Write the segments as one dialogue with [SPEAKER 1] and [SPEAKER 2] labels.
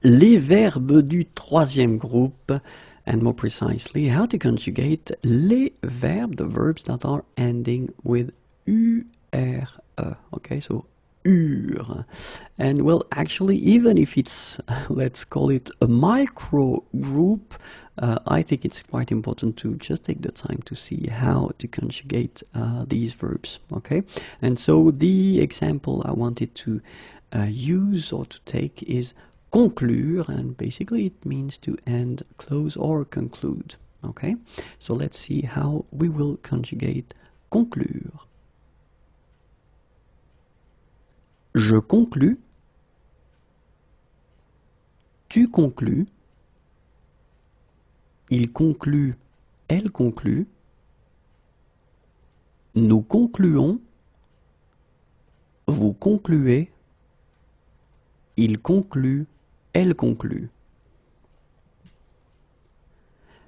[SPEAKER 1] les verbes du troisième groupe, and more precisely, how to conjugate les verbes, the verbs that are ending with URE. Okay, so URE. And well, actually, even if it's, let's call it a micro group, I think it's quite important to just take the time to see how to conjugate these verbs. Okay, and so the example I wanted to use or to take is conclure, and basically it means to end, close, or conclude. Okay, so let's see how we will conjugate conclure. Je conclus, tu conclus, il conclut, elle conclut, nous concluons, vous concluez, il conclut, elle conclut.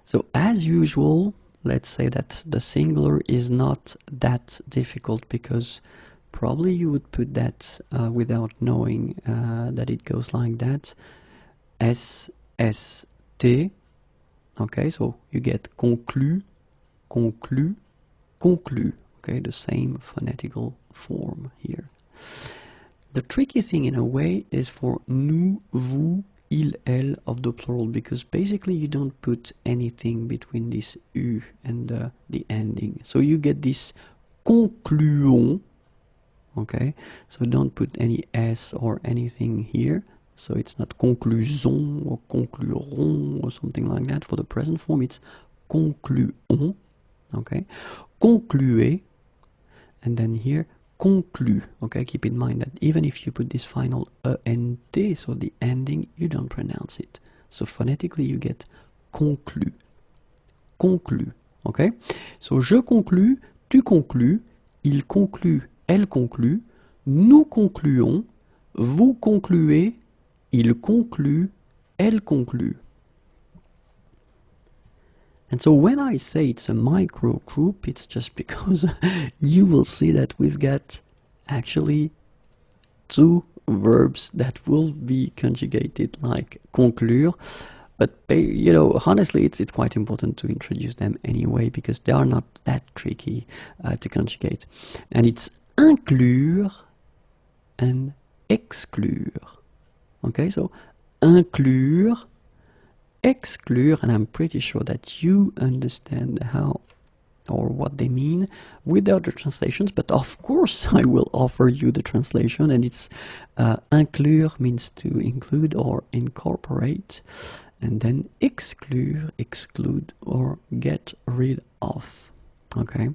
[SPEAKER 1] So as usual, let's say that the singular is not that difficult because probably you would put that without knowing that it goes like that. S, S, T. Okay, so you get conclu, conclu, conclu. Okay, the same phonetical form here. The tricky thing in a way is for nous, vous, il, elle of the plural, because basically you don't put anything between this U and the ending. So you get this concluons. Okay, so don't put any S or anything here. So it's not conclusion or conclurons or something like that. For the present form, it's concluons. Okay, concluez, and then here conclu. Okay, keep in mind that even if you put this final ENT, so the ending, you don't pronounce it. So phonetically, you get conclu, conclu. Okay, so je conclus, tu conclus, il conclut, elle conclut, nous concluons, vous concluez, il conclut, elle conclut. And so when I say it's a micro group, it's just because you will see that we've got actually two verbs that will be conjugated like conclure. But you know, honestly, it's quite important to introduce them anyway because they are not that tricky to conjugate. And it's inclure and exclure. Okay, so inclure, exclure, and I'm pretty sure that you understand how or what they mean without the translations, but of course I will offer you the translation, and it's inclure means to include or incorporate, and then exclure, exclude or get rid of. Okay,